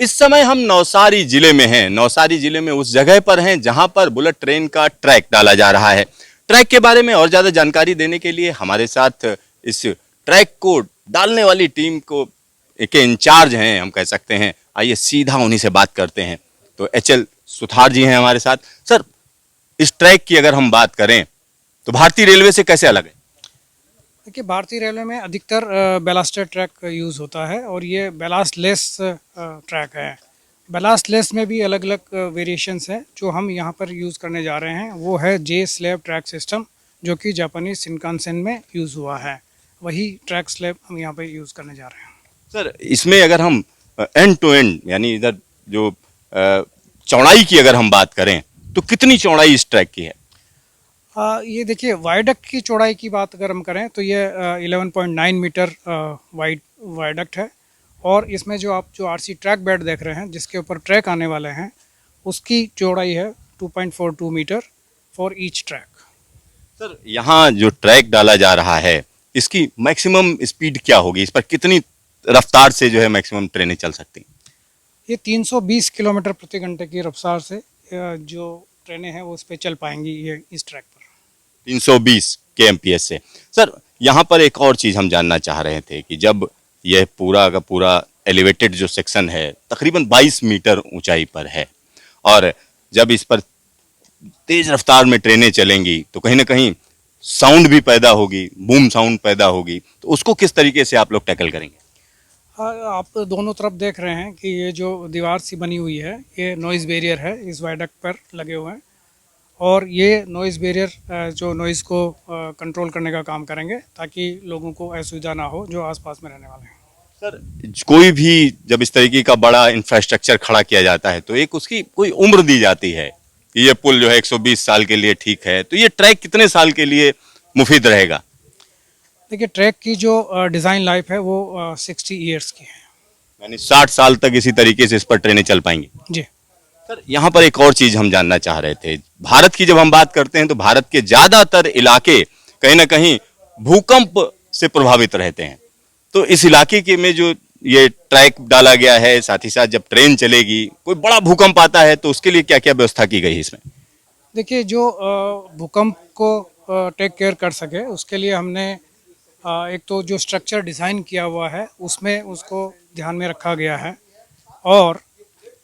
इस समय हम नवसारी जिले में हैं। नवसारी जिले में उस जगह पर हैं जहां पर बुलेट ट्रेन का ट्रैक डाला जा रहा है। ट्रैक के बारे में और ज्यादा जानकारी देने के लिए हमारे साथ इस ट्रैक को डालने वाली टीम को के इंचार्ज हैं, हम कह सकते हैं। आइए सीधा उन्हीं से बात करते हैं। तो एचएल सुथार जी हैं हमारे साथ। सर, इस ट्रैक की अगर हम बात करें तो भारतीय रेलवे से कैसे अलग है? देखिए, भारतीय रेलवे में अधिकतर बेलास्टेड ट्रैक यूज़ होता है और ये बेलास्ट लेस ट्रैक है। बेलास्ट लेस में भी अलग अलग वेरिएशंस हैं। जो हम यहाँ पर यूज़ करने जा रहे हैं वो है जे स्लैब ट्रैक सिस्टम, जो कि जापानी शिनकानसेन में यूज़ हुआ है। वही ट्रैक स्लैब हम यहाँ पर यूज़ करने जा रहे हैं। सर, इसमें अगर हम एंड टू एंड यानी इधर जो चौड़ाई की अगर हम बात करें तो कितनी चौड़ाई इस ट्रैक की है? ये देखिए, वायडक्ट की चौड़ाई की बात अगर हम करें तो ये 11.9 मीटर वाइड वायडक्ट है। और इसमें जो आरसी ट्रैक बेड देख रहे हैं, जिसके ऊपर ट्रैक आने वाले हैं, उसकी चौड़ाई है 2.42 meter for each track. Sir, यहाँ जो ट्रैक डाला जा रहा है इसकी मैक्सिमम स्पीड क्या होगी? इस पर कितनी रफ्तार से जो है मैक्सिमम ट्रेनें चल सकती हैं? ये 320 किलोमीटर प्रति घंटे की रफ्तार से जो ट्रेनें हैं वो उस पर चल पाएंगी ये इस ट्रैक पर। 320 kmph से। सर, यहाँ पर एक और चीज़ हम जानना चाह रहे थे कि जब यह पूरा का पूरा एलिवेटेड जो सेक्शन है तकरीबन 22 मीटर ऊंचाई पर है और जब इस पर तेज रफ्तार में ट्रेनें चलेंगी तो कहीं ना कहीं साउंड भी पैदा होगी, बूम साउंड पैदा होगी, तो उसको किस तरीके से आप लोग टैकल करेंगे? हाँ, आप दोनों तरफ देख रहे हैं कि ये जो दीवार सी बनी हुई है ये नॉइज़ बैरियर है, इस वायडक्ट पर लगे हुए हैं। और ये नॉइज़ बैरियर जो नॉइज़ को कंट्रोल करने का काम करेंगे, ताकि लोगों को असुविधा ना हो जो आसपास में रहने वाले हैं। सर, कोई भी जब इस तरीके का बड़ा इंफ्रास्ट्रक्चर खड़ा किया जाता है तो एक उसकी कोई उम्र दी जाती है कि ये पुल जो है 120 साल के लिए ठीक है, तो ये ट्रैक कितने साल के लिए मुफीद रहेगा? देखिए, ट्रैक की जो डिज़ाइन लाइफ है वो 60 ईयर्स की है। यानी 60 साल तक इसी तरीके से इस पर ट्रेनें चल पाएंगी। जी। सर, यहाँ पर एक और चीज हम जानना चाह रहे थे। भारत की जब हम बात करते हैं तो भारत के ज्यादातर इलाके कहीं ना कहीं भूकंप से प्रभावित रहते हैं। तो इस इलाके के में जो ये ट्रैक डाला गया है, साथ ही साथ जब ट्रेन चलेगी, कोई बड़ा भूकंप आता है तो उसके लिए क्या क्या व्यवस्था की गई है इसमें? देखिए, जो भूकंप को टेक केयर कर सके उसके लिए हमने एक तो जो स्ट्रक्चर डिज़ाइन किया हुआ है उसमें उसको ध्यान में रखा गया है। और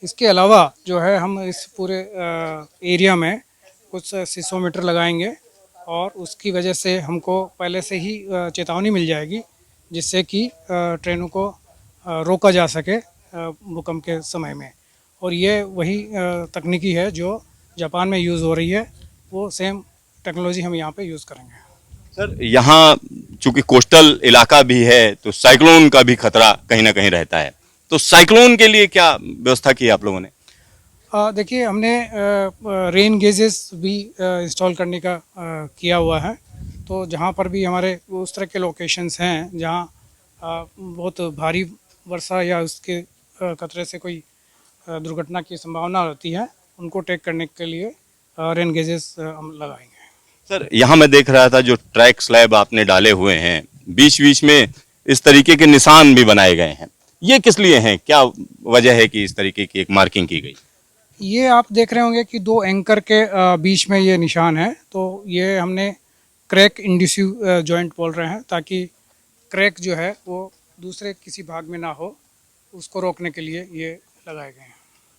इसके अलावा जो है हम इस पूरे एरिया में कुछ सीसोमीटर लगाएंगे और उसकी वजह से हमको पहले से ही चेतावनी मिल जाएगी, जिससे कि ट्रेनों को रोका जा सके भूकंप के समय में। और ये वही तकनीकी है जो जापान में यूज़ हो रही है, वो सेम टेक्नोलॉजी हम यहाँ पे यूज़ करेंगे। सर, यहाँ चूंकि कोस्टल इलाका भी है तो साइक्लोन का भी खतरा कहीं ना कहीं रहता है, तो साइक्लोन के लिए क्या व्यवस्था की है आप लोगों ने? देखिए, हमने रेन गेजेस भी इंस्टॉल करने का किया हुआ है। तो जहाँ पर भी हमारे उस तरह के लोकेशंस हैं जहाँ बहुत भारी वर्षा या उसके खतरे से कोई दुर्घटना की संभावना होती है, उनको टेक करने के लिए रेन गेजेस हम लगाएंगे। सर, यहाँ मैं देख रहा था जो ट्रैक स्लैब आपने डाले हुए हैं, बीच बीच में इस तरीके के निशान भी बनाए गए हैं। ये किस लिए हैं? क्या वजह है कि इस तरीके की एक मार्किंग की गई? ये आप देख रहे होंगे कि दो एंकर के बीच में ये निशान है। तो ये हमने क्रैक इंड्यूसिव जॉइंट बोल रहे हैं, ताकि क्रैक जो है वो दूसरे किसी भाग में ना हो, उसको रोकने के लिए ये लगाए गए हैं।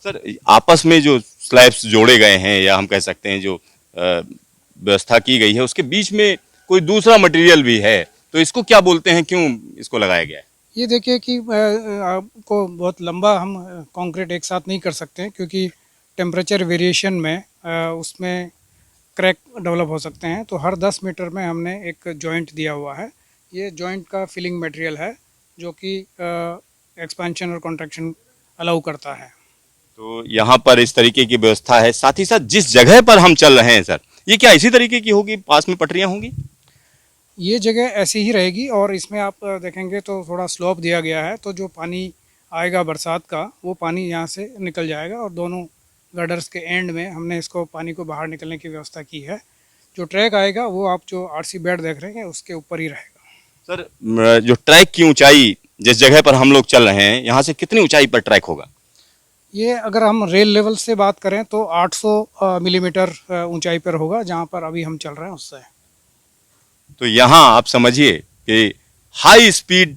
सर, आपस में जो स्लैब्स जोड़े गए हैं या हम कह सकते हैं जो व्यवस्था की गई है उसके बीच में कोई दूसरा मटेरियल भी है, तो इसको क्या बोलते हैं, क्यों इसको लगाया गया है? ये देखिए कि आपको बहुत लंबा हम कंक्रीट एक साथ नहीं कर सकते हैं, क्योंकि टेम्परेचर वेरिएशन में उसमें क्रैक डेवलप हो सकते हैं। तो हर 10 मीटर में हमने एक जॉइंट दिया हुआ है। ये जॉइंट का फिलिंग मटेरियल है जो कि एक्सपेंशन और कॉन्ट्रैक्शन अलाउ करता है। तो यहाँ पर इस तरीके की व्यवस्था है। साथ ही साथ जिस जगह पर हम चल रहे हैं सर, ये क्या इसी तरीके की होगी? पास में पटरियां होंगी? ये जगह ऐसी ही रहेगी और इसमें आप देखेंगे तो थोड़ा स्लोप दिया गया है, तो जो पानी आएगा बरसात का वो पानी यहाँ से निकल जाएगा। और दोनों गर्डर्स के एंड में हमने इसको पानी को बाहर निकलने की व्यवस्था की है। जो ट्रैक आएगा वो आप जो आरसी बेड देख रहे हैं उसके ऊपर ही रहेगा। सर, जो ट्रैक की ऊंचाई जिस जगह पर हम लोग चल रहे हैं यहाँ से कितनी ऊंचाई पर ट्रैक होगा? ये अगर हम रेल लेवल से बात करें तो 800 मिलीमीटर ऊंचाई पर होगा, जहाँ पर अभी हम चल रहे हैं उससे। तो यहाँ आप समझिए कि हाई स्पीड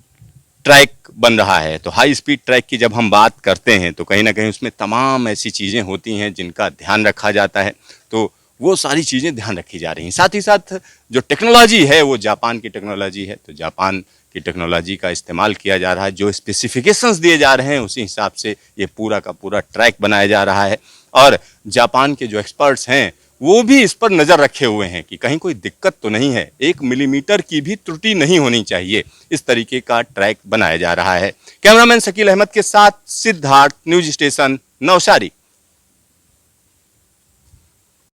ट्रैक बन रहा है। तो हाई स्पीड ट्रैक की जब हम बात करते हैं तो कहीं ना कहीं उसमें तमाम ऐसी चीज़ें होती हैं जिनका ध्यान रखा जाता है। तो वो सारी चीज़ें ध्यान रखी जा रही हैं। साथ ही साथ जो टेक्नोलॉजी है वो जापान की टेक्नोलॉजी है। तो जापान की टेक्नोलॉजी का इस्तेमाल किया जा रहा है। जो स्पेसिफिकेशंस दिए जा रहे हैं उसी हिसाब से ये पूरा का पूरा ट्रैक बनाया जा रहा है। और जापान के जो एक्सपर्ट्स हैं वो भी इस पर नज़र रखे हुए हैं कि कहीं कोई दिक्कत तो नहीं है, 1 मिलीमीटर की भी त्रुटि नहीं होनी चाहिए। इस तरीके का ट्रैक बनाया जा रहा है। कैमरामैन शकील अहमद के साथ सिद्धार्थ, न्यूज स्टेशन, नवसारी।